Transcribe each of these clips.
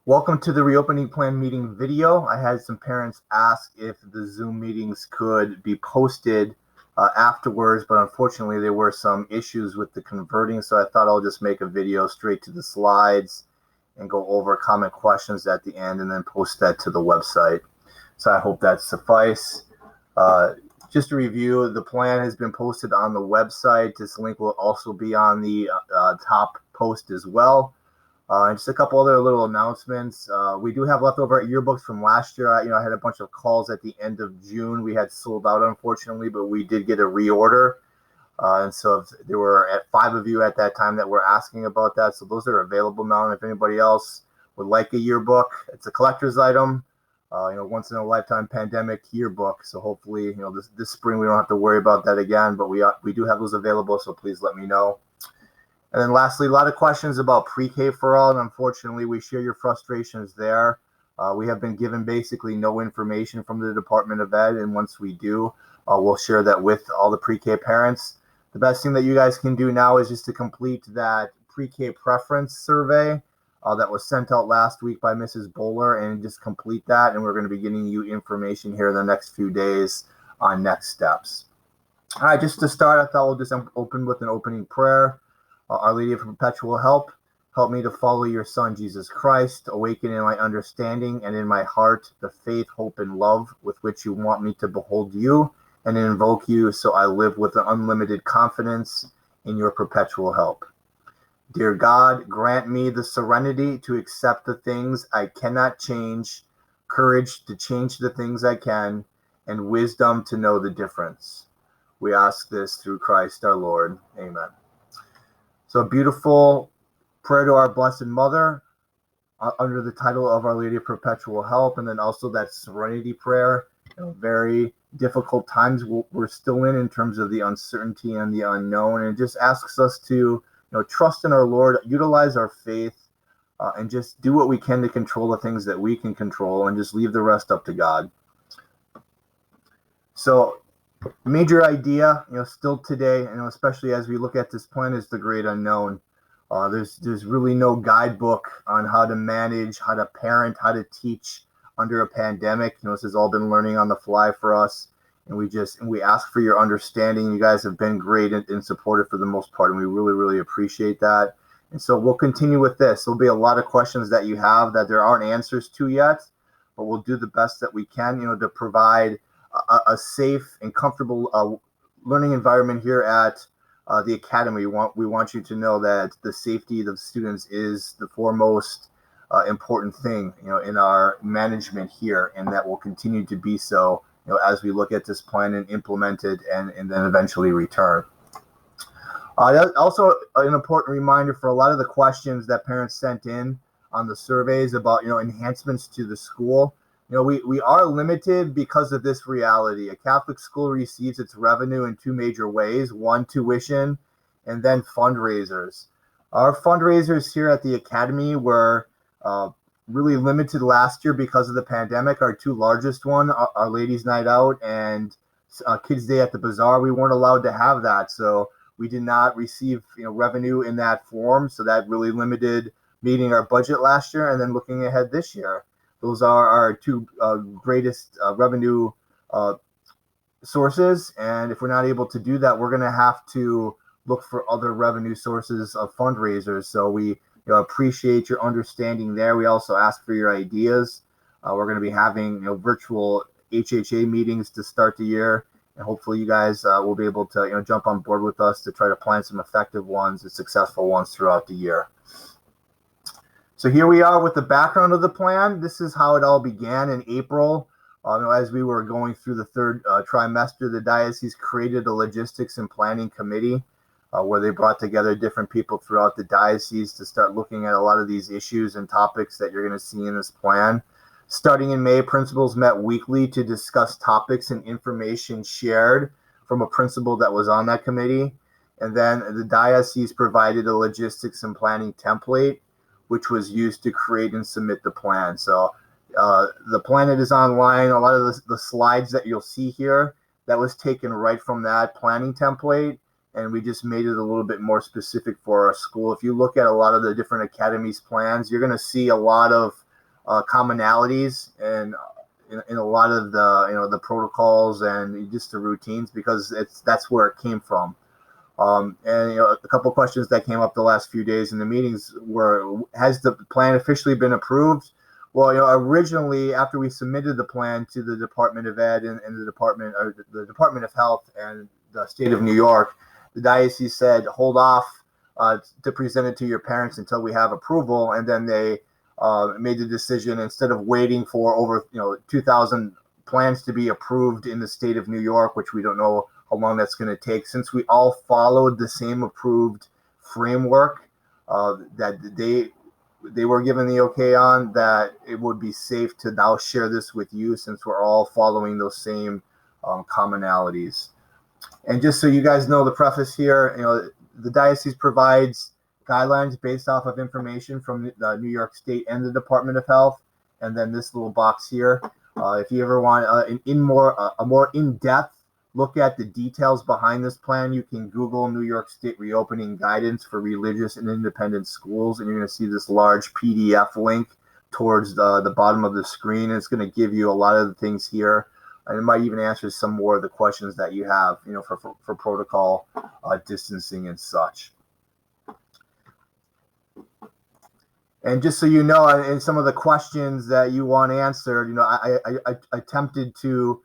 Welcome to the reopening plan meeting video. I had some parents ask if the Zoom meetings could be posted afterwards, but unfortunately there were some issues with the converting, so I thought I'll just make a video straight to the slides and go over common questions at the end and then post that to the website. So I hope that suffice. Just to review, the plan has been posted on the website. This link will also be on the top post as well. And just a couple other little announcements. We do have leftover yearbooks from last year. I had a bunch of calls at the end of June. We had sold out, unfortunately, but we did get a reorder. And so there were 5 of you at that time that were asking about that. So those are available now. And if anybody else would like a yearbook, it's a collector's item. Once in a lifetime pandemic yearbook. So hopefully, this spring we don't have to worry about that again. But we do have those available. So please let me know. And then lastly, a lot of questions about pre-K for all, and unfortunately, we share your frustrations there. We have been given basically no information from the Department of Ed, and once we do, we'll share that with all the pre-K parents. The best thing that you guys can do now is just to complete that pre-K preference survey that was sent out last week by Mrs. Bowler, and just complete that, and we're going to be getting you information here in the next few days on next steps. All right, just to start, I thought we'll just open with an opening prayer. Our Lady of Perpetual Help, help me to follow your Son, Jesus Christ, awaken in my understanding and in my heart the faith, hope, and love with which you want me to behold you and invoke you, so I live with an unlimited confidence in your perpetual help. Dear God, grant me the serenity to accept the things I cannot change, courage to change the things I can, and wisdom to know the difference. We ask this through Christ our Lord. Amen. So a beautiful prayer to our Blessed Mother under the title of Our Lady of Perpetual Help, and then also that serenity prayer. Very difficult times we're still in terms of the uncertainty and the unknown, and it just asks us to trust in our Lord, utilize our faith, and just do what we can to control the things that we can control, and just leave the rest up to God. So major idea, still today, especially as we look at this plan, is the great unknown. There's really no guidebook on how to manage, how to parent, how to teach under a pandemic. This has all been learning on the fly for us, and we ask for your understanding. You guys have been great and supportive for the most part, and we really, really appreciate that. And so we'll continue with this. There'll be a lot of questions that you have that there aren't answers to yet, but we'll do the best that we can, to provide a safe and comfortable learning environment here at the Academy. We want you to know that the safety of the students is the foremost important thing, in our management here, and that will continue to be so, as we look at this plan and implement it and then eventually return. Also, an important reminder for a lot of the questions that parents sent in on the surveys about, enhancements to the school. We are limited because of this reality. A Catholic school receives its revenue in 2 major ways: one, tuition, and then fundraisers. Our fundraisers here at the Academy were really limited last year because of the pandemic. Our 2 largest one, Our Ladies Night Out and Kids Day at the Bazaar, we weren't allowed to have that. So we did not receive revenue in that form. So that really limited meeting our budget last year. And then looking ahead this year, those are our 2 greatest revenue sources. And if we're not able to do that, we're going to have to look for other revenue sources of fundraisers. So we appreciate your understanding there. We also ask for your ideas. We're going to be having virtual HHA meetings to start the year. And hopefully you guys will be able to jump on board with us to try to plan some effective ones and successful ones throughout the year. So here we are with the background of the plan. This is how it all began in April. As we were going through the 3rd trimester, the diocese created a logistics and planning committee where they brought together different people throughout the diocese to start looking at a lot of these issues and topics that you're going to see in this plan. Starting in May, principals met weekly to discuss topics and information shared from a principal that was on that committee. And then the diocese provided a logistics and planning template, which was used to create and submit the plan. So the plan that is online, a lot of the slides that you'll see here, that was taken right from that planning template, and we just made it a little bit more specific for our school. If you look at a lot of the different academies plans, you're going to see a lot of commonalities and in a lot of the protocols and just the routines, because that's where it came from. And a couple of questions that came up the last few days in the meetings were, has the plan officially been approved? Well, originally after we submitted the plan to the Department of Ed and the Department of Health and the state of New York, the diocese said hold off to present it to your parents until we have approval, and then they made the decision, instead of waiting for over 2,000 plans to be approved in the state of New York, which we don't know how long that's going to take, since we all followed the same approved framework that they were given the okay on, that it would be safe to now share this with you, since we're all following those same commonalities. And just so you guys know the preface here, the diocese provides guidelines based off of information from the New York State and the Department of Health. And then this little box here, if you ever want a more in-depth look at the details behind this plan, you can Google New York State reopening guidance for religious and independent schools, and you're going to see this large PDF link towards the bottom of the screen. It's going to give you a lot of the things here, and it might even answer some more of the questions that you have, for protocol distancing and such. And just so you know, and some of the questions that you want answered, I attempted to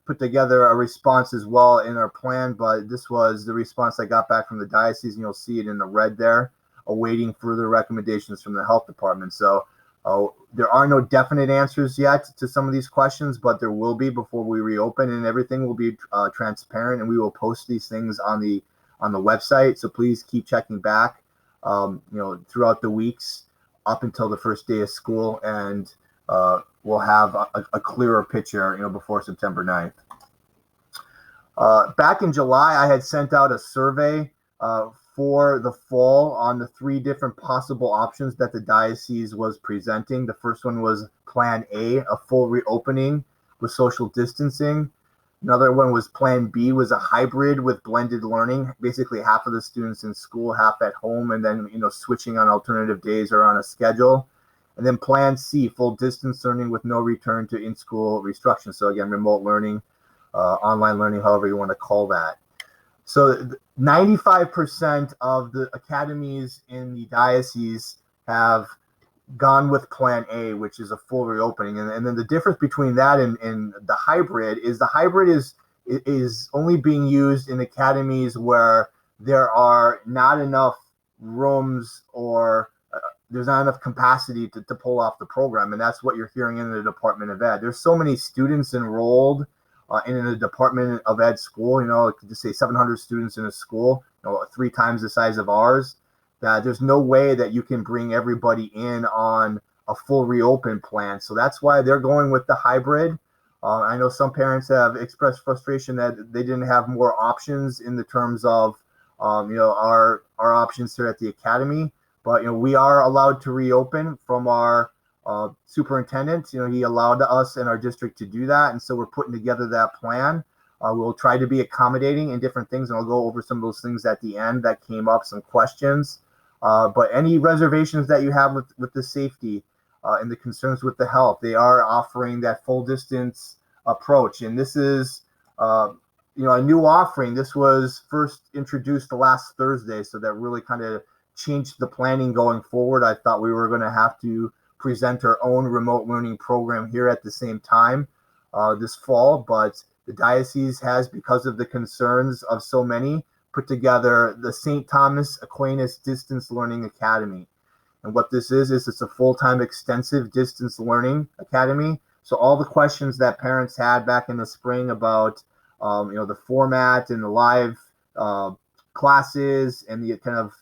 put together a response as well in our plan, but this was the response I got back from the diocese, and you'll see it in the red there, awaiting further recommendations from the health department. So there are no definite answers yet to some of these questions, but there will be before we reopen, and everything will be transparent, and we will post these things on the website. So please keep checking back, throughout the weeks up until the first day of school, and we'll have a clearer picture, before September 9th. Back in July, I had sent out a survey for the fall on the 3 different possible options that the diocese was presenting. The first one was Plan A, a full reopening with social distancing. Another one was Plan B, was a hybrid with blended learning, basically half of the students in school, half at home, and then switching on alternative days or on a schedule. And then Plan C, full distance learning with no return to in-school instruction. So again, remote learning, online learning, however you want to call that. So 95% of the academies in the diocese have gone with Plan A, which is a full reopening. And then the difference between that and the hybrid is only being used in academies where there are not enough rooms or there's not enough capacity to pull off the program. And that's what you're hearing in the Department of Ed. There's so many students enrolled in a Department of Ed school, just say 700 students in a school, 3 times the size of ours, that there's no way that you can bring everybody in on a full reopen plan. So that's why they're going with the hybrid. I know some parents have expressed frustration that they didn't have more options in the terms of, our options here at the academy. But, we are allowed to reopen from our superintendent. He allowed us in our district to do that. And so we're putting together that plan. We'll try to be accommodating in different things, and I'll go over some of those things at the end that came up, some questions. But any reservations that you have with the safety and the concerns with the health, they are offering that full distance approach. And this is, a new offering. This was first introduced last Thursday, so that really kind of changed the planning going forward. I thought we were going to have to present our own remote learning program here at the same time this fall, but the diocese has, because of the concerns of so many, put together the St. Thomas Aquinas Distance Learning Academy. And what this is it's a full-time extensive distance learning academy. So all the questions that parents had back in the spring about, the format and the live classes and the kind of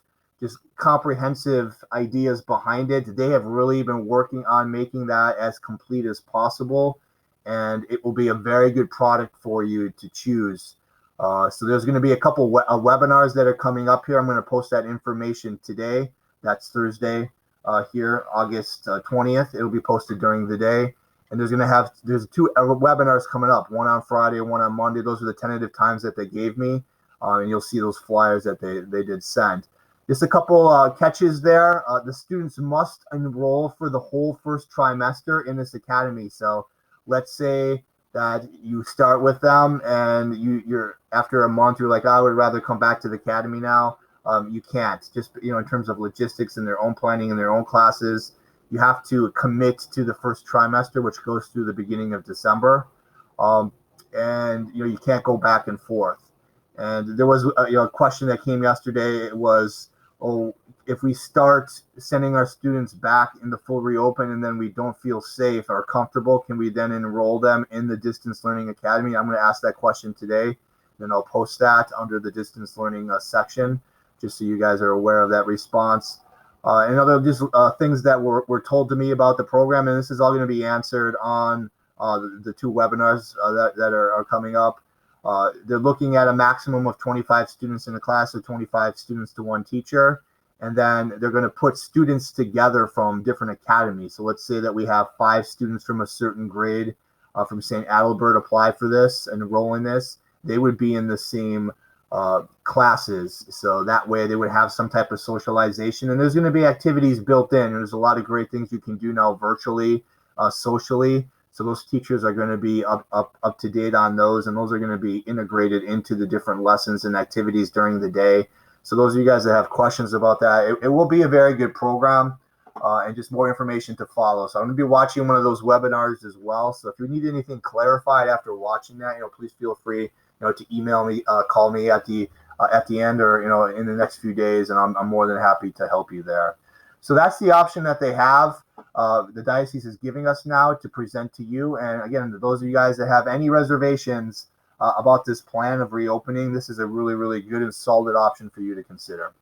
just comprehensive ideas behind it, they have really been working on making that as complete as possible. And it will be a very good product for you to choose. So there's going to be a couple webinars that are coming up here. I'm going to post that information today. That's Thursday here, August 20th. It'll be posted during the day. And there's 2 webinars coming up, one on Friday, one on Monday. Those are the tentative times that they gave me. And you'll see those flyers that they did send. Just a couple catches there. The students must enroll for the whole first trimester in this academy. So let's say that you start with them and you're after a month, you're like, I would rather come back to the academy now. You can't, just, in terms of logistics and their own planning and their own classes, you have to commit to the first trimester, which goes through the beginning of December. And you can't go back and forth. And there was a question that came yesterday. It was, oh, if we start sending our students back in the full reopen and then we don't feel safe or comfortable, can we then enroll them in the distance learning academy? I'm going to ask that question today. Then I'll post that under the distance learning section, just so you guys are aware of that response. And other just things that were told to me about the program, and this is all going to be answered on the two webinars that are coming up. They're looking at a maximum of 25 students in a class, so 25 students to one teacher. And then they're going to put students together from different academies. So let's say that we have 5 students from a certain grade from St. Adalbert apply for this and enroll in this. They would be in the same classes. So that way they would have some type of socialization. And there's going to be activities built in. There's a lot of great things you can do now virtually, socially. So those teachers are going to be up to date on those, and those are going to be integrated into the different lessons and activities during the day. So those of you guys that have questions about that, it will be a very good program, and just more information to follow. So I'm going to be watching one of those webinars as well. So if you need anything clarified after watching that, please feel free, to email me, call me at the end, or in the next few days, and I'm more than happy to help you there. So that's the option that they have. The diocese is giving us now to present to you. And again, those of you guys that have any reservations about this plan of reopening, this is a really, really good and solid option for you to consider.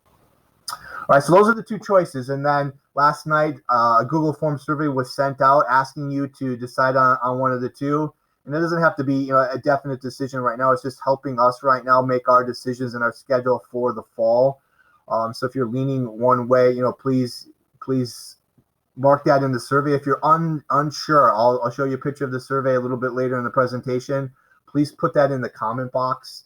All right, so those are the two choices. And then last night, a Google Form survey was sent out asking you to decide on one of the two. And it doesn't have to be a definite decision right now. It's just helping us right now make our decisions and our schedule for the fall. So if you're leaning one way, please mark that in the survey. If you're unsure, I'll show you a picture of the survey a little bit later in the presentation. Please put that in the comment box.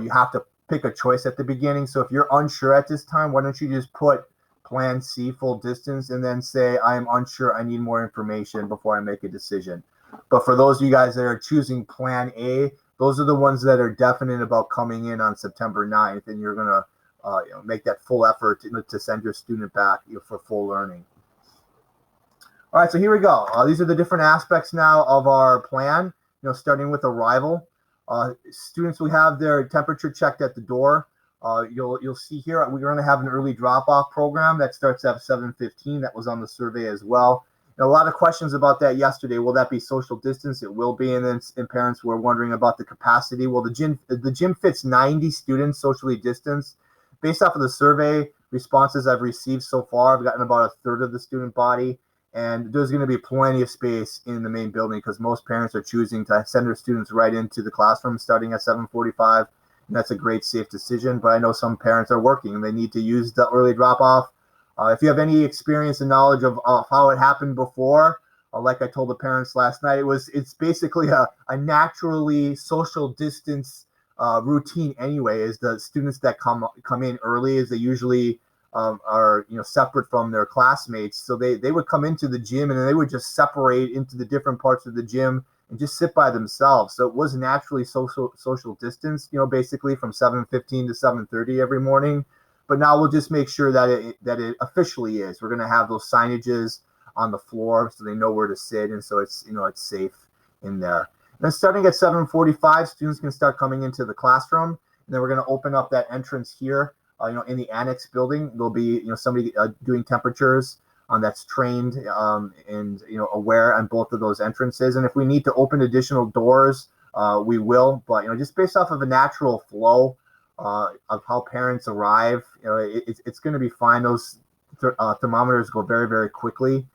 You have to pick a choice at the beginning. So if you're unsure at this time, why don't you just put Plan C, full distance, and then say, I am unsure, I need more information before I make a decision. But for those of you guys that are choosing Plan A, those are the ones that are definite about coming in on September 9th, and you're going to make that full effort to send your student back for full learning. All right, so here we go. These are the different aspects now of our plan, starting with arrival. Students will have their temperature checked at the door. You'll see here, we're going to have an early drop-off program that starts at 7:15. That was on the survey as well. And a lot of questions about that yesterday. Will that be social distance? It will be. And then parents were wondering about the capacity. Well, the gym fits 90 students socially distanced. Based off of the survey responses I've received so far, I've gotten about a third of the student body. And there's going to be plenty of space in the main building because most parents are choosing to send their students right into the classroom starting at 7:45. And that's a great, safe decision. But I know some parents are working and they need to use the early drop-off. If you have any experience and knowledge of how it happened before, like I told the parents last night, it's basically a naturally social distance routine anyway. Is the students that come in early, is they usually are separate from their classmates, so they would come into the gym and then they would just separate into the different parts of the gym and just sit by themselves. So it was naturally social distance, basically from 7:15 to 7:30 every morning. But now we'll just make sure that it officially is. We're going to have those signages on the floor so they know where to sit, and so it's it's safe in there. And then starting at 7:45, students can start coming into the classroom, and then we're going to open up that entrance here. In the annex building, there'll be somebody doing temperatures that's trained and aware on both of those entrances. And if we need to open additional doors, we will. But just based off of a natural flow of how parents arrive, it's going to be fine. Those thermometers go very, very quickly,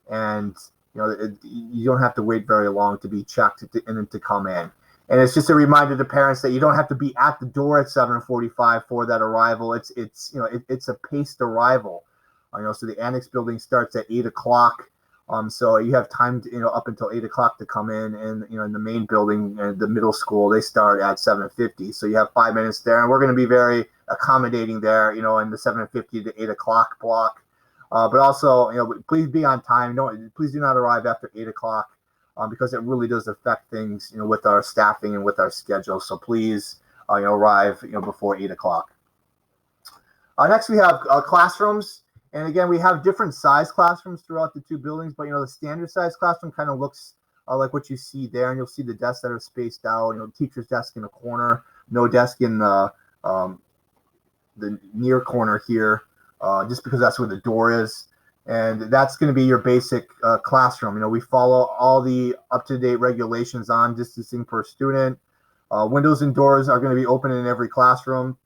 and you don't have to wait very long to be checked and then to come in. And it's just a reminder to parents that you don't have to be at the door at 7:45 for that arrival. It's a paced arrival. So the annex building starts at 8 o'clock So you have time to, up until 8 o'clock to come in, and in the main building, the middle school, they start at 7:50. So you have 5 minutes there, and we're going to be very accommodating there, in the 7:50 to 8 o'clock block. But also, please be on time. Please do not arrive after 8 o'clock, because it really does affect things, with our staffing and with our schedule. So please, arrive, before 8 o'clock. Next, we have classrooms. And again, we have different size classrooms throughout the two buildings, but the standard size classroom kind of looks like what you see there, and you'll see the desks that are spaced out. Teacher's desk in a corner, no desk in the near corner here, just because that's where the door is. And that's going to be your basic classroom. We follow all the up-to-date regulations on distancing per student. Windows and doors are going to be open in every classroom.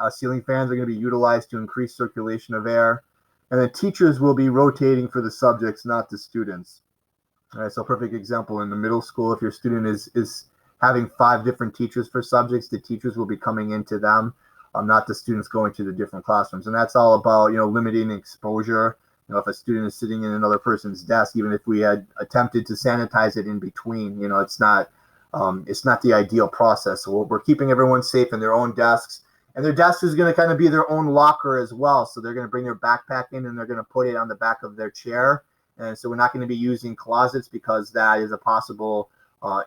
Ceiling fans are going to be utilized to increase circulation of air. And the teachers will be rotating for the subjects, not the students. All right, so perfect example in the middle school, if your student is having 5 different teachers for subjects, the teachers will be coming into them, not the students going to the different classrooms. And that's all about, limiting exposure. If a student is sitting in another person's desk, even if we had attempted to sanitize it in between, it's not the ideal process. So we're keeping everyone safe in their own desks. And their desk is going to kind of be their own locker as well. So they're going to bring their backpack in, and they're going to put it on the back of their chair. And so we're not going to be using closets, because that is a possible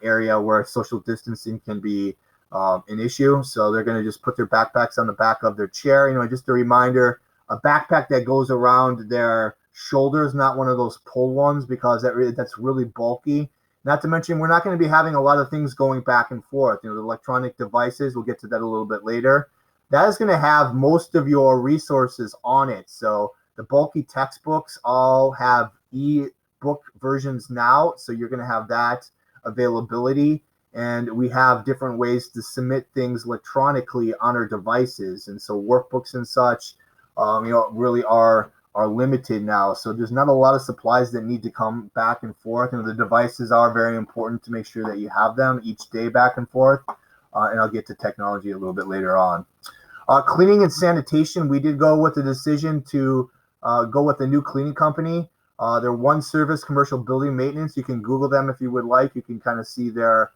area where social distancing can be an issue. So they're going to just put their backpacks on the back of their chair. Just a reminder, a backpack that goes around their shoulders, not one of those pull ones, because that's really bulky. Not to mention, we're not going to be having a lot of things going back and forth. The electronic devices, we'll get to that a little bit later. That is going to have most of your resources on it. So the bulky textbooks all have e-book versions now. So you're going to have that availability. And we have different ways to submit things electronically on our devices. And so workbooks and such, really are limited now. So there's not a lot of supplies that need to come back and forth. The devices are very important to make sure that you have them each day back and forth. And I'll get to technology a little bit later on. Cleaning and sanitation, we did go with the decision to go with a new cleaning company. They're One Service Commercial Building Maintenance. You can Google them if you would like. You can kind of see their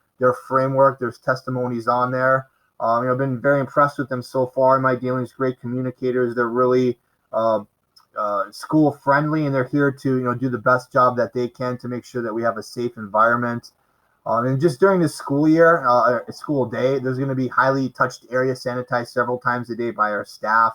framework. There's testimonies on there. I've been very impressed with them so far in my dealings. Great communicators. They're really school friendly, and they're here to do the best job that they can to make sure that we have a safe environment. And just during the school year, school day, there's going to be highly touched area sanitized several times a day by our staff.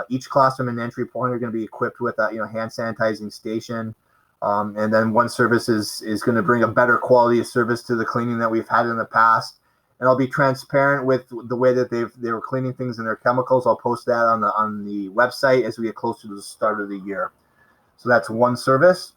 Each classroom and entry point are going to be equipped with a hand sanitizing station. And then One Service is going to bring a better quality of service to the cleaning that we've had in the past. And I'll be transparent with the way that they were cleaning things and their chemicals. I'll post that on the website as we get closer to the start of the year. So that's One Service.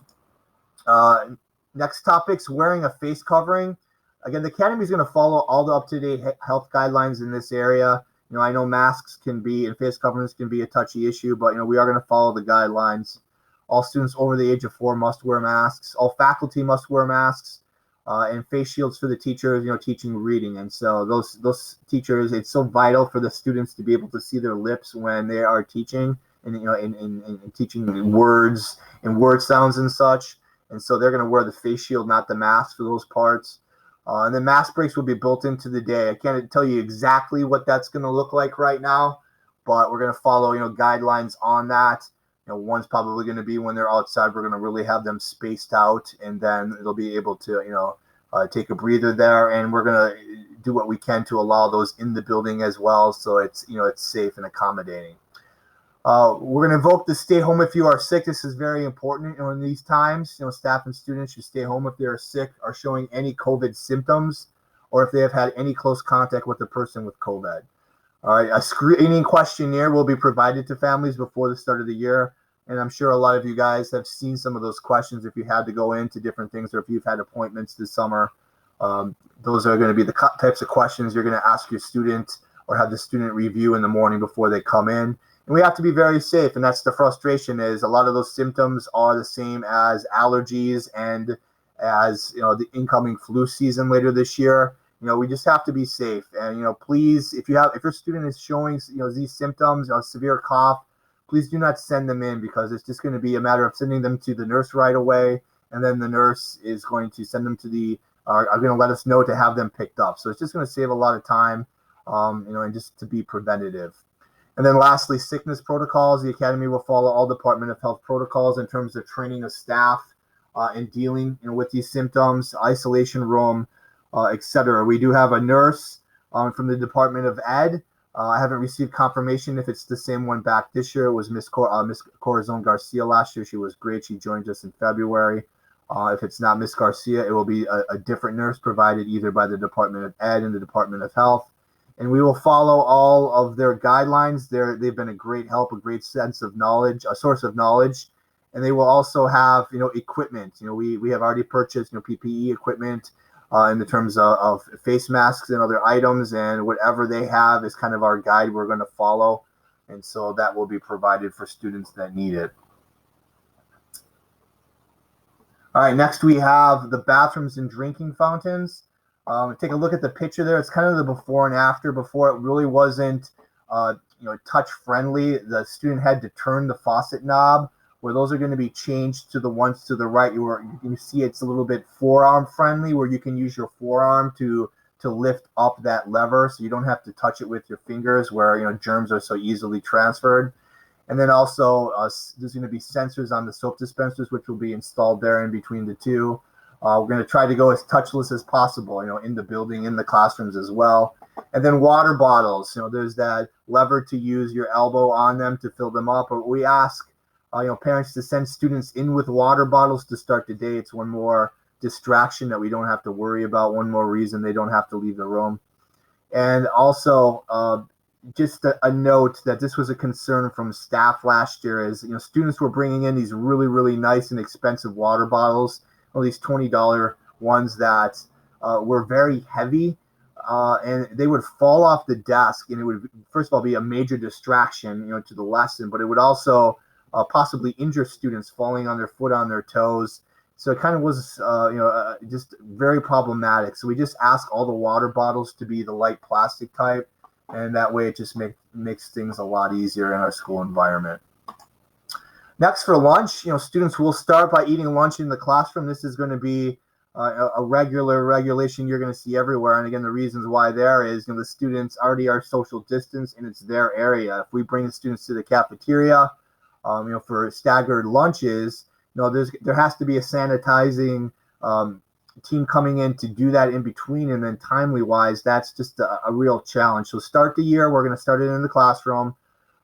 Next topics, wearing a face covering. Again, the Academy is going to follow all the up-to-date health guidelines in this area. I know masks and face coverings can be a touchy issue, but we are going to follow the guidelines. All students over the age of 4 must wear masks. All faculty must wear masks, and face shields for the teachers, teaching reading. And so those teachers, it's so vital for the students to be able to see their lips when they are teaching and in teaching words and word sounds and such. And so they're going to wear the face shield, not the mask for those parts. And then mask breaks will be built into the day. I can't tell you exactly what that's going to look like right now, but we're going to follow, guidelines on that. One's probably going to be when they're outside. We're going to really have them spaced out, and then they'll be able to, take a breather there. And we're going to do what we can to allow those in the building as well, so it's safe and accommodating. We're going to invoke the stay home if you are sick. This is very important in these times. Staff and students should stay home if they are sick, are showing any COVID symptoms, or if they have had any close contact with a person with COVID. All right, a screening questionnaire will be provided to families before the start of the year. And I'm sure a lot of you guys have seen some of those questions if you had to go into different things, or if you've had appointments this summer. Those are going to be the types of questions you're going to ask your student or have the student review in the morning before they come in. And we have to be very safe, and that's the frustration, is a lot of those symptoms are the same as allergies and as the incoming flu season later this year. We just have to be safe. And please, if your student is showing these symptoms, severe cough, please do not send them in, because it's just going to be a matter of sending them to the nurse right away, and then the nurse is going to send them to the are going to let us know to have them picked up. So it's just going to save a lot of time, and just to be preventative. And then lastly, sickness protocols. The Academy will follow all Department of Health protocols in terms of training of staff and dealing with these symptoms, isolation room, etc. We do have a nurse from the Department of Ed. I haven't received confirmation if it's the same one back this year. It was Miss Corazon Garcia last year. She was great. She joined us in February. If it's not Miss Garcia, it will be a different nurse provided either by the Department of Ed and the Department of Health. And we will follow all of their guidelines. They've been a great help, a great sense of knowledge, a source of knowledge. And they will also have, equipment. We have already purchased, PPE equipment in the terms of face masks and other items, and whatever they have is kind of our guide we're going to follow. And so that will be provided for students that need it. All right, next we have the bathrooms and drinking fountains. Take a look at the picture there. It's kind of the before and after. Before, it really wasn't, touch friendly. The student had to turn the faucet knob, where those are going to be changed to the ones to the right. You see it's a little bit forearm friendly, where you can use your forearm to lift up that lever, so you don't have to touch it with your fingers, where germs are so easily transferred. And then also there's going to be sensors on the soap dispensers, which will be installed there in between the two. We're going to try to go as touchless as possible, in the building, in the classrooms as well. And then water bottles, there's that lever to use your elbow on them to fill them up. But we ask, parents to send students in with water bottles to start the day. It's one more distraction that we don't have to worry about, one more reason they don't have to leave the room. And also, just a note that this was a concern from staff last year, is students were bringing in these really, really nice and expensive water bottles, these $20 ones that were very heavy, and they would fall off the desk, and it would first of all be a major distraction to the lesson, but it would also possibly injure students falling on their foot, on their toes. So it kind of was just very problematic. So we just ask all the water bottles to be the light plastic type, and that way it just makes things a lot easier in our school environment. Next, for lunch, students will start by eating lunch in the classroom. This is going to be a regulation you're going to see everywhere. And again, the reasons why there is, the students already are social distance and it's their area. If we bring the students to the cafeteria, for staggered lunches, there has to be a sanitizing team coming in to do that in between, and then timely wise, that's just a real challenge. So start the year, we're going to start it in the classroom.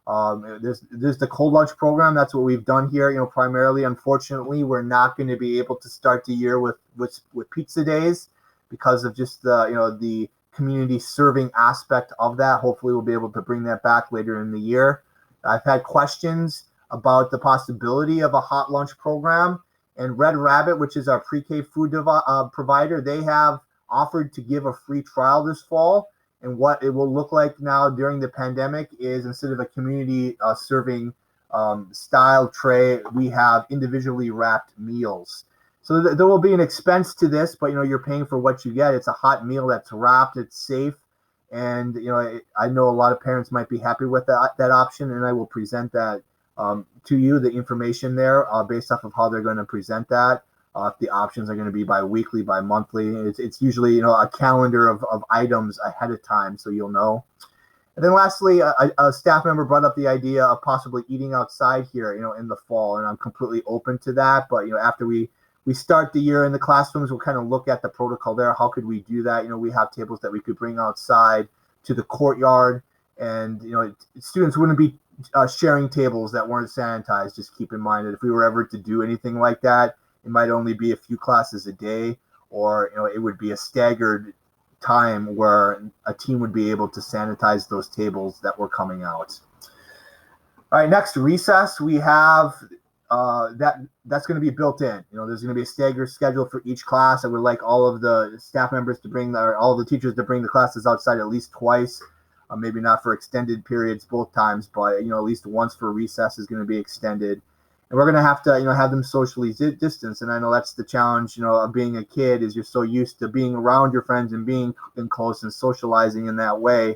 There's the cold lunch program. That's what we've done here, primarily. Unfortunately, we're not going to be able to start the year with pizza days because of just the community serving aspect of that. Hopefully we'll be able to bring that back later in the year. I've had questions about the possibility of a hot lunch program, and Red Rabbit, which is our pre-K food provider, they have offered to give a free trial this fall. And what it will look like now during the pandemic is, instead of a community serving style tray, we have individually wrapped meals. So there will be an expense to this, but you're paying for what you get. It's a hot meal that's wrapped, it's safe, and I know a lot of parents might be happy with that option, and I will present that to you, the information there based off of how they're going to present that. If the options are going to be bi-weekly, bi-monthly. It's usually, a calendar of items ahead of time, so you'll know. And then lastly, a staff member brought up the idea of possibly eating outside here, in the fall, and I'm completely open to that. But, after we start the year in the classrooms, we'll kind of look at the protocol there. How could we do that? We have tables that we could bring outside to the courtyard, and, students wouldn't be sharing tables that weren't sanitized. Just keep in mind that if we were ever to do anything like that, it might only be a few classes a day, or it would be a staggered time where a team would be able to sanitize those tables that were coming out. All right, next, recess. We have that's going to be built in. There's going to be a staggered schedule for each class. I would like all of the staff members to all the teachers to bring the classes outside at least twice. Maybe not for extended periods both times, but at least once for recess is going to be extended. And we're going to have to have them socially distance. And I know that's the challenge of being a kid, is you're so used to being around your friends and being in close and socializing in that way.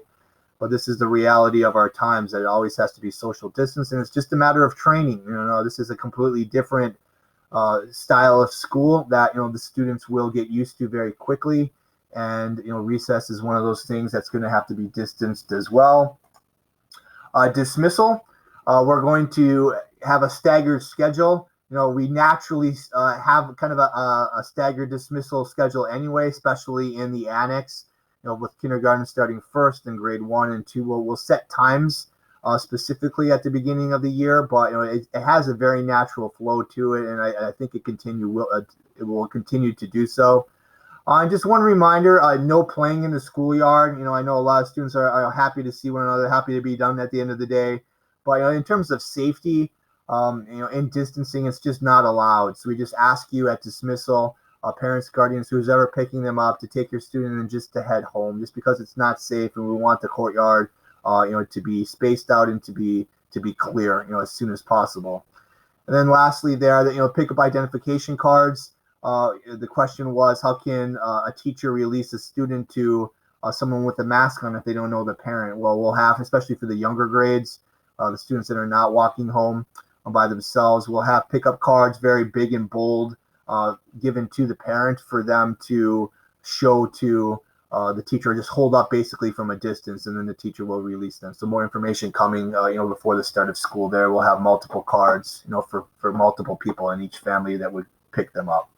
but this is the reality of our times, that it always has to be social distance, and it's just a matter of training. This is a completely different style of school that the students will get used to very quickly, and recess is one of those things that's going to have to be distanced as well. Dismissal, we're going to have a staggered schedule. We naturally have kind of a staggered dismissal schedule anyway, especially in the annex. With kindergarten starting first and grade 1 and 2, we'll set times specifically at the beginning of the year, but it has a very natural flow to it, and I think it will continue to do so. And just one reminder, no playing in the schoolyard. I know a lot of students are happy to see one another, happy to be done at the end of the day, but in terms of safety, and distancing, it's just not allowed. So we just ask you at dismissal, parents, guardians, who's ever picking them up, to take your student and just to head home, just because it's not safe, and we want the courtyard to be spaced out and to be clear, as soon as possible. And then lastly, pick up identification cards. The question was, how can a teacher release a student to someone with a mask on if they don't know the parent? Well, we'll have, especially for the younger grades, the students that are not walking home by themselves, we'll have pickup cards, very big and bold, given to the parent for them to show to the teacher, just hold up basically from a distance, and then the teacher will release them. So more information coming, before the start of school there. We'll have multiple cards, for multiple people in each family that would pick them up.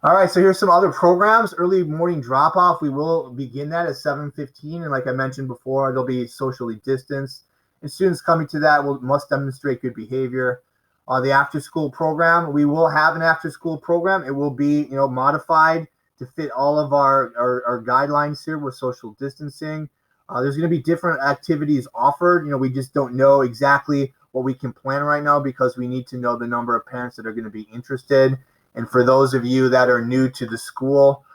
All right, so here's some other programs. Early morning drop-off, we will begin that at 7:15, and like I mentioned before, they'll be socially distanced. And students coming to that must demonstrate good behavior. The after-school program, we will have an after-school program. It will be, modified to fit all of our guidelines here with social distancing. There's going to be different activities offered. We just don't know exactly what we can plan right now, because we need to know the number of parents that are going to be interested. And for those of you that are new to the school,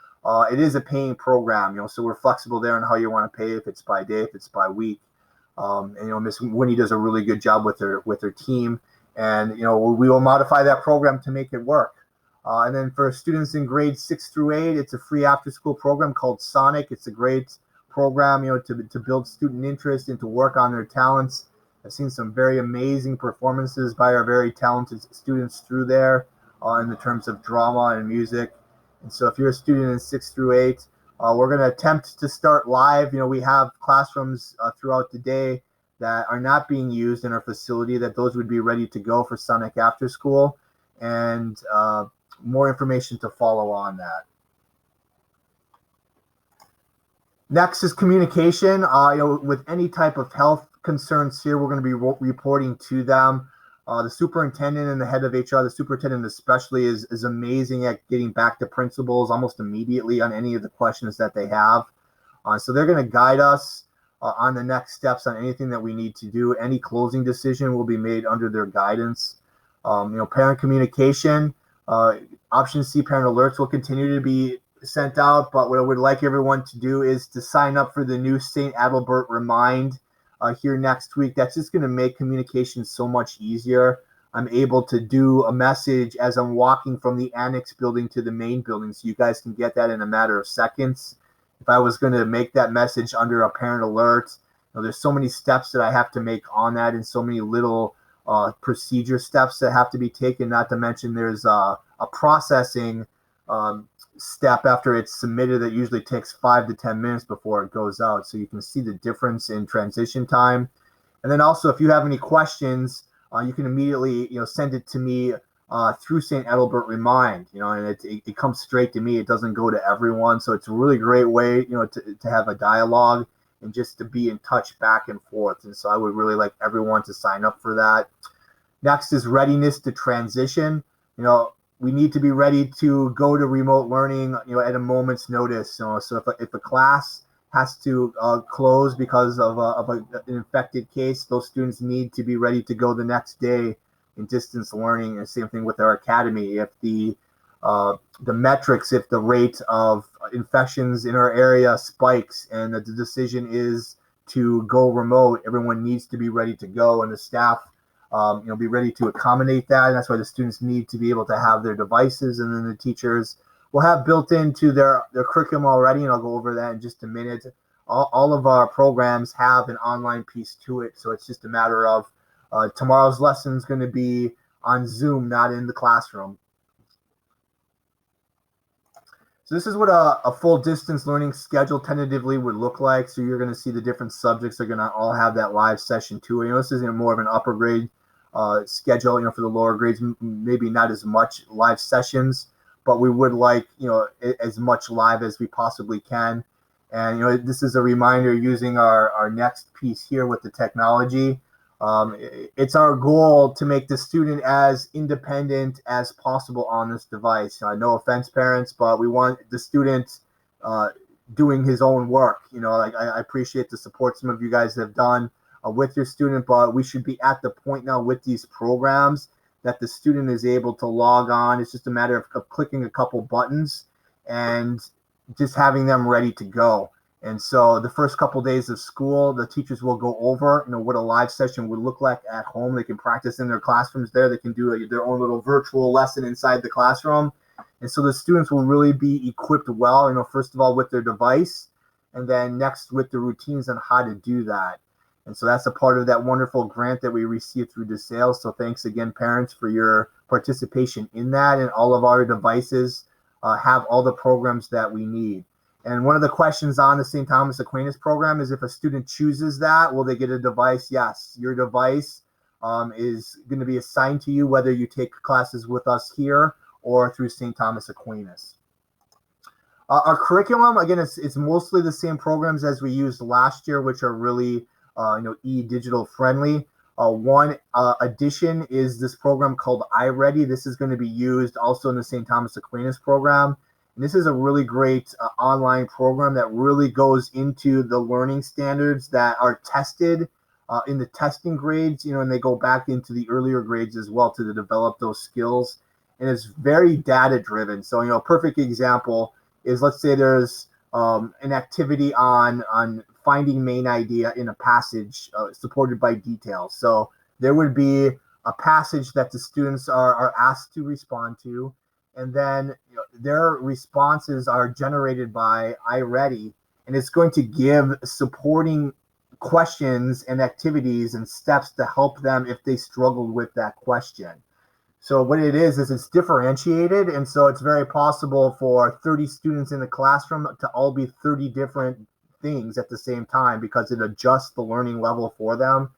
it is a paying program, so we're flexible there on how you want to pay, if it's by day, if it's by week. And Miss Winnie does a really good job with her team, and we will modify that program to make it work. And then for students in grades 6 through 8, it's a free after-school program called Sonic. It's a great program, to build student interest and to work on their talents. I've seen some very amazing performances by our very talented students through there, in the terms of drama and music. And so if you're a student in 6 through 8, we're going to attempt to start live. We have classrooms throughout the day that are not being used in our facility, that those would be ready to go for Sonic After School, and more information to follow on that. Next is communication. With any type of health concerns here, we're going to be reporting to them. The superintendent and the head of HR, the superintendent especially, is amazing at getting back to principals almost immediately on any of the questions that they have. So they're going to guide us on the next steps on anything that we need to do. Any closing decision will be made under their guidance. Parent communication, option C, parent alerts will continue to be sent out, but what I would like everyone to do is to sign up for the new St. Adalbert Remind here next week. That's just going to make communication so much easier. I'm able to do a message as I'm walking from the annex building to the main building, so you guys can get that in a matter of seconds. If I was going to make that message under a parent alert, there's so many steps that I have to make on that, and so many little procedure steps that have to be taken, not to mention there's a processing step after it's submitted that usually takes 5 to 10 minutes before it goes out. So you can see the difference in transition time. And then also, if you have any questions, you can immediately send it to me through St. Adalbert Remind, and it comes straight to me. It doesn't go to everyone. So it's a really great way, to have a dialogue and just to be in touch back and forth. And so I would really like everyone to sign up for that. Next is readiness to transition. We need to be ready to go to remote learning, at a moment's notice. So if a class has to close because of an infected case, those students need to be ready to go the next day in distance learning. And same thing with our academy. If the metrics, if the rate of infections in our area spikes and the decision is to go remote, everyone needs to be ready to go, and the staff be ready to accommodate that. And that's why the students need to be able to have their devices, and then the teachers will have built into their curriculum already, and I'll go over that in just a minute, all of our programs have an online piece to it. So it's just a matter of tomorrow's lesson is going to be on Zoom, not in the classroom. So this is what a full distance learning schedule tentatively would look like. So you're going to see the different subjects are going to all have that live session too. This isn't more of an upper grade schedule. For the lower grades, maybe not as much live sessions, but we would like, as much live as we possibly can. And, this is a reminder using our next piece here with the technology. It's our goal to make the student as independent as possible on this device. No offense, parents, but we want the student doing his own work. I appreciate the support some of you guys have done with your student, but we should be at the point now with these programs that the student is able to log on. It's just a matter of clicking a couple buttons and just having them ready to go. And so the first couple days of school, the teachers will go over, what a live session would look like at home. They can practice in their classrooms there. They can do their own little virtual lesson inside the classroom. And so the students will really be equipped well, first of all, with their device, and then next with the routines on how to do that. And so that's a part of that wonderful grant that we received through DeSales. So thanks again, parents, for your participation in that. And all of our devices have all the programs that we need. And one of the questions on the St. Thomas Aquinas program is if a student chooses that, will they get a device? Yes, your device is going to be assigned to you whether you take classes with us here or through St. Thomas Aquinas. Our curriculum, again, it's mostly the same programs as we used last year, which are really e-digital friendly. One addition is this program called iReady. This is going to be used also in the St. Thomas Aquinas program. And this is a really great online program that really goes into the learning standards that are tested in the testing grades, and they go back into the earlier grades as well to develop those skills. And it's very data driven. So, a perfect example is, let's say there's an activity on finding main idea in a passage supported by details. So there would be a passage that the students are asked to respond to, and then their responses are generated by iReady, and it's going to give supporting questions and activities and steps to help them if they struggled with that question. So what it is it's differentiated, and so it's very possible for 30 students in the classroom to all be 30 different things at the same time because it adjusts the learning level for them.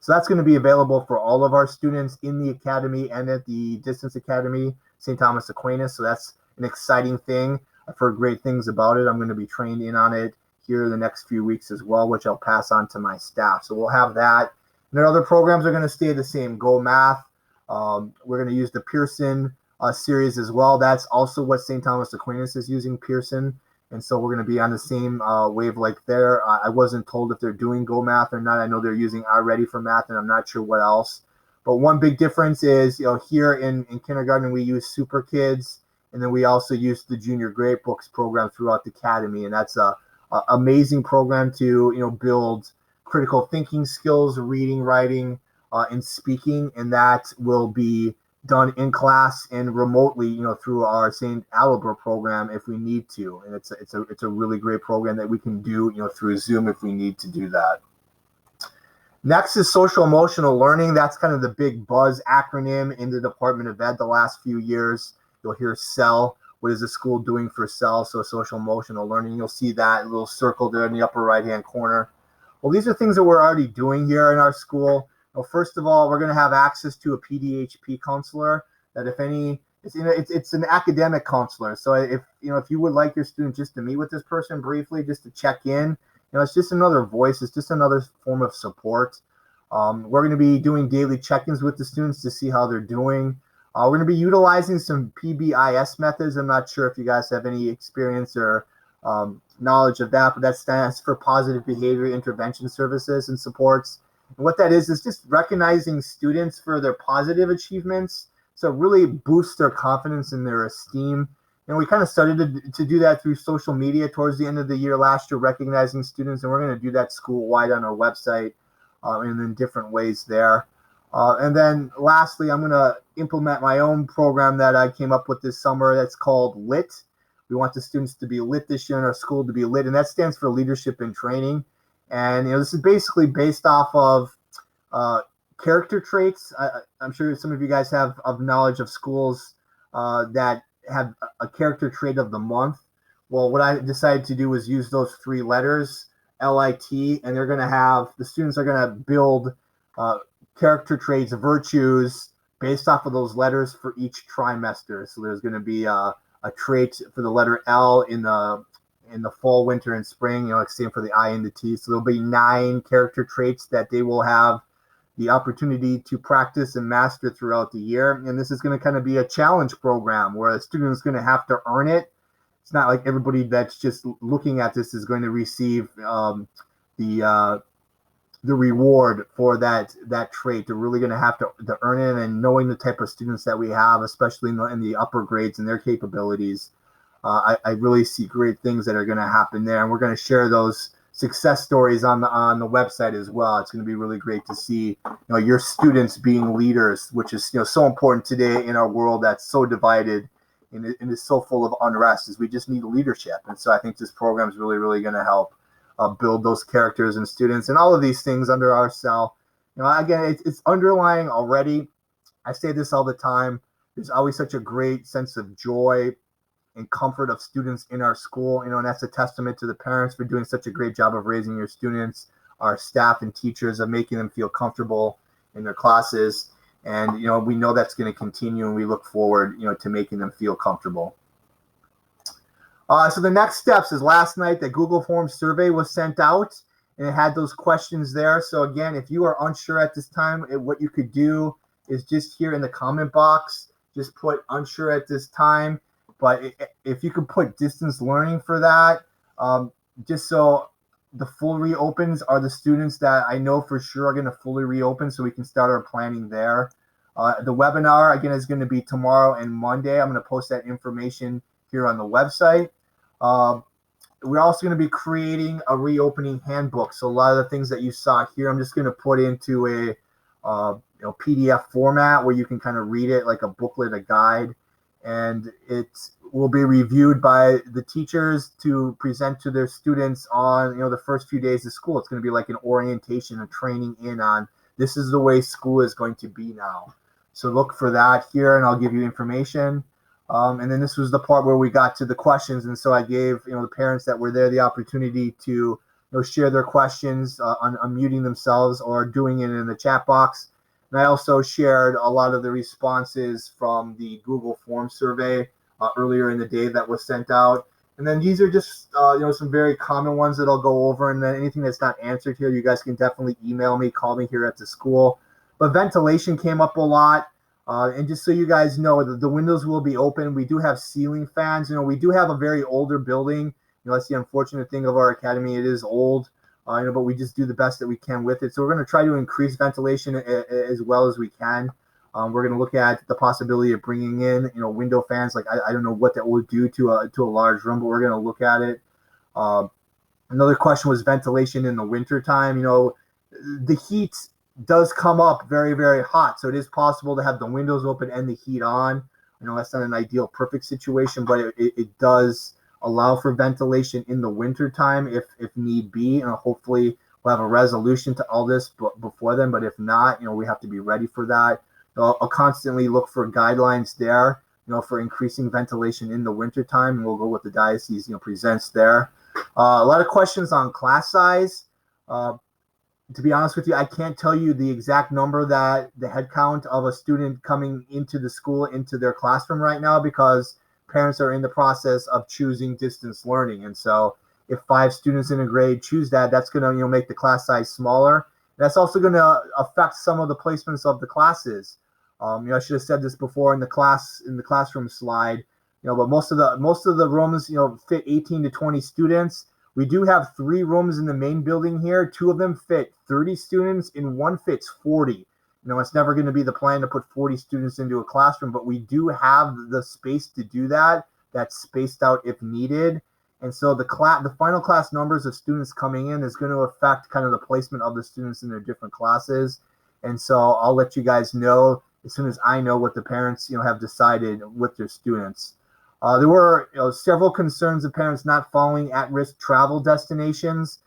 So that's going to be available for all of our students in the academy and at the Distance Academy, St. Thomas Aquinas. So that's an exciting thing. I've heard great things about it. I'm going to be trained in on it here in the next few weeks as well, which I'll pass on to my staff. So we'll have that. And our other programs are going to stay the same. Go Math. We're going to use the Pearson series as well. That's also what St. Thomas Aquinas is using, Pearson. And so we're going to be on the same wavelength there. I wasn't told if they're doing Go Math or not. I know they're using iReady for math, and I'm not sure what else. But one big difference is, here in kindergarten, we use Super Kids, and then we also use the Junior Great Books program throughout the academy. And that's a amazing program to, build critical thinking skills, reading, writing, and speaking. And that will be done in class and remotely, through our St. Alabra program if we need to. And it's a really great program that we can do, through Zoom if we need to do that. Next is social emotional learning. That's kind of the big buzz acronym in the Department of Ed the last few years. You'll hear SEL. What is the school doing for SEL? So social emotional learning. You'll see that little circle there in the upper right-hand corner. Well, these are things that we're already doing here in our school. Well, first of all, we're going to have access to a PDHP counselor that it's an academic counselor. So if you would like your student just to meet with this person briefly, just to check in, it's just another voice. It's just another form of support. We're going to be doing daily check-ins with the students to see how they're doing. We're going to be utilizing some PBIS methods. I'm not sure if you guys have any experience or knowledge of that, but that stands for Positive Behavior Intervention Services and Supports. And what that is just recognizing students for their positive achievements. So really boost their confidence and their esteem. And we kind of started to do that through social media towards the end of the year last year, recognizing students. And we're going to do that school-wide on our website and in different ways there. And then lastly, I'm going to implement my own program that I came up with this summer that's called LIT, We want the students to be lit this year in our school, to be lit, and that stands for leadership and training. And this is basically based off of character traits. I'm sure some of you guys have of knowledge of schools that have a character trait of the month. Well, what I decided to do was use those 3 letters, LIT, and they're going to have, the students are going to build character traits, virtues, based off of those letters for each trimester. So there's going to be a trait for the letter L in the fall, winter, and spring, like same for the I and the T. So there'll be 9 character traits that they will have the opportunity to practice and master throughout the year. And this is going to kind of be a challenge program where a student is going to have to earn it. It's not like everybody that's just looking at this is going to receive the reward for that trait. They're really going to have to earn it, and knowing the type of students that we have, especially in the upper grades and their capabilities, I really see great things that are going to happen there. And we're going to share those success stories on the website as well. It's going to be really great to see your students being leaders, which is so important today in our world that's so divided and is so full of unrest. Is we just need leadership. And so I think this program is really, really going to help build those characters and students and all of these things under our cell. Again, it's underlying already. I say this all the time. There's always such a great sense of joy and comfort of students in our school, and that's a testament to the parents for doing such a great job of raising your students, our staff and teachers, of making them feel comfortable in their classes. And, we know that's going to continue, and we look forward, to making them feel comfortable. So the next steps is last night, the Google Forms survey was sent out, and it had those questions there. So again, if you are unsure at this time, what you could do is just here in the comment box, just put unsure at this time. But if you could put distance learning for that, just so the full reopens are the students that I know for sure are going to fully reopen, so we can start our planning there. The webinar, again, is going to be tomorrow and Monday. I'm going to post that information here on the website. We're also going to be creating a reopening handbook. So a lot of the things that you saw here, I'm just going to put into a PDF format where you can kind of read it like a booklet, a guide. And it will be reviewed by the teachers to present to their students on the first few days of school. It's going to be like an orientation, a training in on this is the way school is going to be now. So look for that here, and I'll give you information. And then this was the part where we got to the questions, and so I gave the parents that were there the opportunity to share their questions, unmuting themselves or doing it in the chat box. And I also shared a lot of the responses from the Google Form survey earlier in the day that was sent out. And then these are just some very common ones that I'll go over. And then anything that's not answered here, you guys can definitely email me, call me here at the school. But ventilation came up a lot. And just so you guys know, the windows will be open. We do have ceiling fans. We do have a very older building. That's the unfortunate thing of our academy. It is old. But we just do the best that we can with it. So we're going to try to increase ventilation as well as we can. We're going to look at the possibility of bringing in, window fans. Like I don't know what that will do to a large room, but we're going to look at it. Another question was ventilation in the winter time. The heat does come up very, very hot, so it is possible to have the windows open and the heat on. That's not an ideal, perfect situation, but it does allow for ventilation in the winter time if need be, and hopefully we'll have a resolution to all this before then. But if not, we have to be ready for that. I'll constantly look for guidelines there, for increasing ventilation in the winter time, and we'll go with the diocese, presents there. A lot of questions on class size. To be honest with you, I can't tell you the exact number that the head count of a student coming into the school, into their classroom right now, because parents are in the process of choosing distance learning. And so if 5 students in a grade choose that, that's going to make the class size smaller. That's also going to affect some of the placements of the classes. I should have said this before in the classroom slide. But most of the rooms fit 18 to 20 students. We do have 3 rooms in the main building here. 2 of them fit 30 students, and 1 fits 40. It's never going to be the plan to put 40 students into a classroom, but we do have the space to do that. That's spaced out if needed. And so the final class numbers of students coming in is going to affect kind of the placement of the students in their different classes. And so I'll let you guys know as soon as I know what the parents have decided with their students. There were several concerns of parents not following at-risk travel destinations.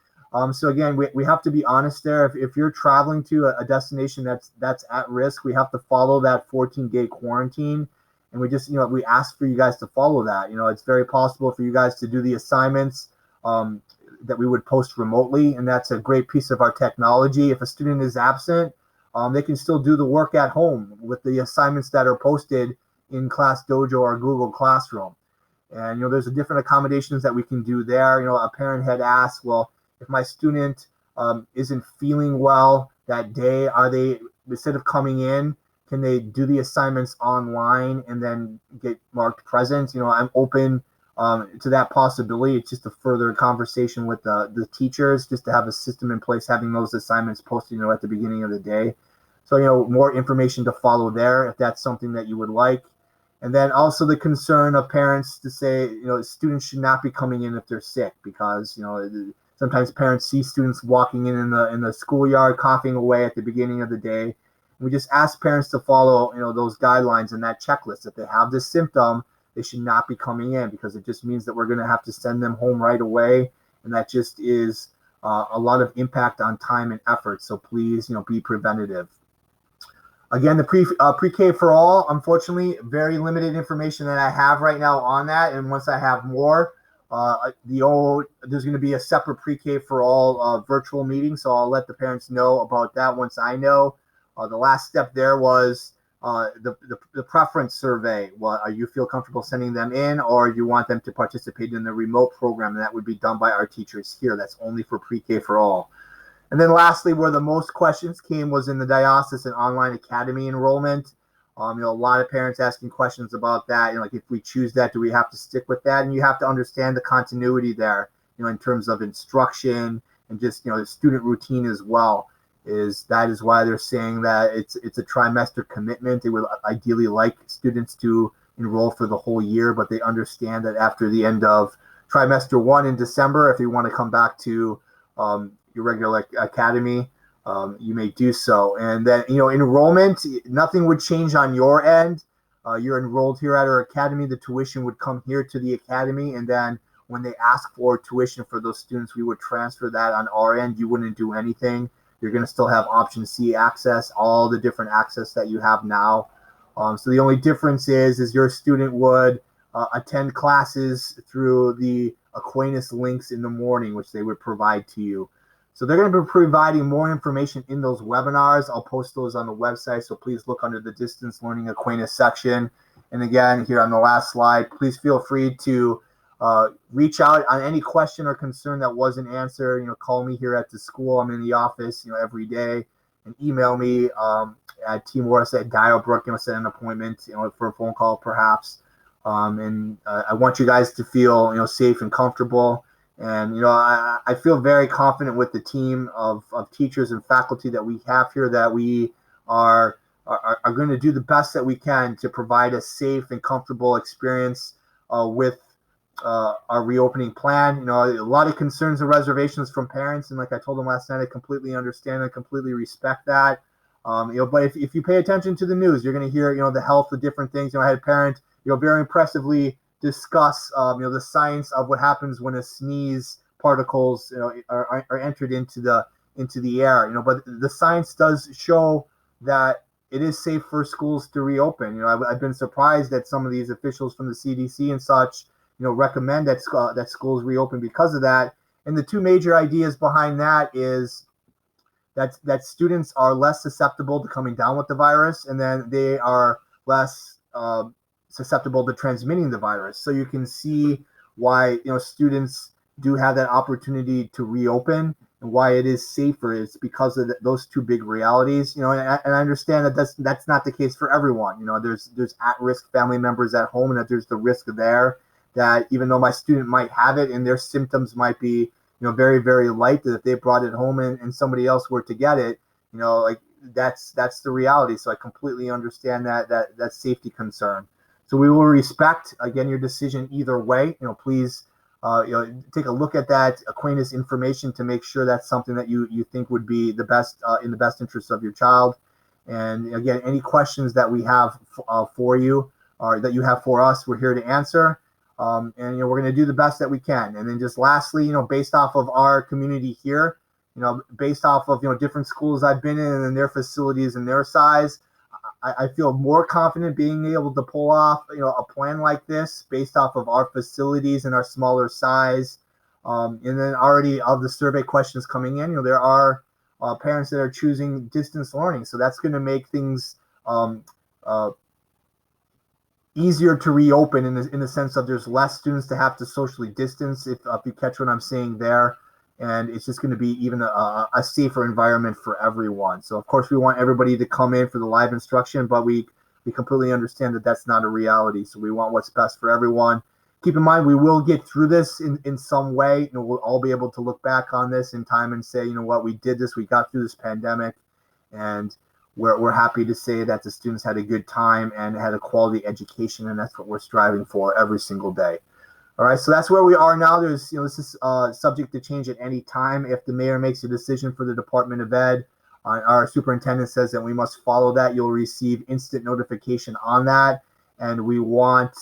So again, we have to be honest there. If you're traveling to a destination that's at risk, we have to follow that 14-day quarantine. And we just, we ask for you guys to follow that. It's very possible for you guys to do the assignments that we would post remotely, and that's a great piece of our technology. If a student is absent, they can still do the work at home with the assignments that are posted in Class Dojo or Google Classroom. And, there's a different accommodations that we can do there. A parent had asked, well, if my student isn't feeling well that day, are they, instead of coming in, can they do the assignments online and then get marked present? I'm open to that possibility. It's just a further conversation with the teachers, just to have a system in place, having those assignments posted, at the beginning of the day. So, more information to follow there if that's something that you would like. And then also the concern of parents to say, students should not be coming in if they're sick, because, sometimes parents see students walking in the schoolyard coughing away at the beginning of the day. We just ask parents to follow, those guidelines and that checklist. If they have this symptom, they should not be coming in, because it just means that we're going to have to send them home right away. And that just is a lot of impact on time and effort. So please, be preventative. Again, the pre-K for all, unfortunately, very limited information that I have right now on that. And once I have more, there's going to be a separate pre-K for all virtual meeting. So I'll let the parents know about that once I know. The last step there was the preference survey. Are you feel comfortable sending them in, or you want them to participate in the remote program? And that would be done by our teachers here. That's only for pre-K for all. And then lastly, where the most questions came was in the diocesan online academy enrollment. A lot of parents asking questions about that. Like, if we choose that, do we have to stick with that? And you have to understand the continuity there, in terms of instruction and just, the student routine as well. That is why they're saying that it's a trimester commitment. They would ideally like students to enroll for the whole year, but they understand that after the end of trimester 1 in December, if you want to come back to your regular academy, you may do so. And then, enrollment, nothing would change on your end. You're enrolled here at our academy. The tuition would come here to the academy. And then when they ask for tuition for those students, we would transfer that on our end. You wouldn't do anything. You're going to still have option C access, all the different access that you have now. So the only difference is your student would attend classes through the Aquinas links in the morning, which they would provide to you. So they're going to be providing more information in those webinars. I'll post those on the website, so please look under the Distance Learning Aquinas section. And again, here on the last slide, please feel free to reach out on any question or concern that wasn't answered. Call me here at the school. I'm in the office, every day, and email me at tmorris@dialbrook, set an appointment, for a phone call perhaps. And I want you guys to feel, safe and comfortable. And, I feel very confident with the team of teachers and faculty that we have here, that we are going to do the best that we can to provide a safe and comfortable experience with our reopening plan. A lot of concerns and reservations from parents, and like I told them last night, I completely understand and completely respect that. But if you pay attention to the news, you're going to hear, the health of different things. I had a parent, very impressively discuss, the science of what happens when a sneeze particles, are entered into the air. But the science does show that it is safe for schools to reopen. I've been surprised that some of these officials from the CDC and such, recommend that schools reopen because of that. And the two major ideas behind that is that students are less susceptible to coming down with the virus, and then they are less susceptible to transmitting the virus. So you can see why students do have that opportunity to reopen, and why it is safer. It's because of those two big realities. And I understand that that's not the case for everyone. There's at-risk family members at home, and that there's the risk there that even though my student might have it and their symptoms might be very, very light, that if they brought it home and somebody else were to get it, that's the reality. So I completely understand that safety concern. So we will respect, again, your decision either way. Please take a look at that Aquinas information to make sure that's something that you think would be the best in the best interest of your child. And again, any questions that we have for you or that you have for us, we're here to answer. And we're going to do the best that we can. And then just lastly, based off of our community here, based off of different schools I've been in and their facilities and their size, I feel more confident being able to pull off a plan like this based off of our facilities and our smaller size. And then already of the survey questions coming in, there are parents that are choosing distance learning, so that's going to make things easier to reopen in the sense of there's less students to have to socially distance, if you catch what I'm saying there. And it's just going to be even a safer environment for everyone. So, of course, we want everybody to come in for the live instruction, but we completely understand that that's not a reality. So we want what's best for everyone. Keep in mind, we will get through this in some way. We'll all be able to look back on this in time and say, what, we did this, we got through this pandemic, and we're happy to say that the students had a good time and had a quality education, and that's what we're striving for every single day. All right, so that's where we are now. There's, this is subject to change at any time. If the mayor makes a decision for the Department of Ed, our superintendent says that we must follow that. You'll receive instant notification on that, and we want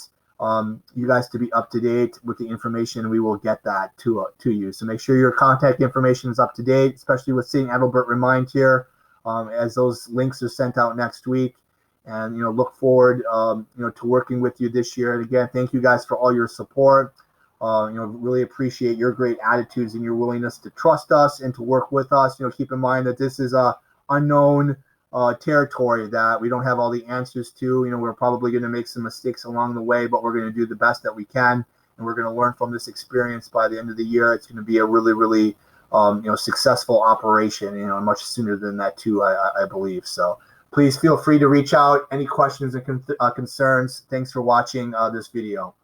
you guys to be up to date with the information. We will get that to you. So make sure your contact information is up to date, especially with St. Adalbert Remind here, as those links are sent out next week. And look forward to working with you this year. And again, thank you guys for all your support. Really appreciate your great attitudes and your willingness to trust us and to work with us. Keep in mind that this is a unknown territory that we don't have all the answers to. We're probably going to make some mistakes along the way, but we're going to do the best that we can, and we're going to learn from this experience. By the end of the year, it's going to be a really, really successful operation. Much sooner than that too, I believe. So. Please feel free to reach out. Any questions or concerns. Thanks for watching this video.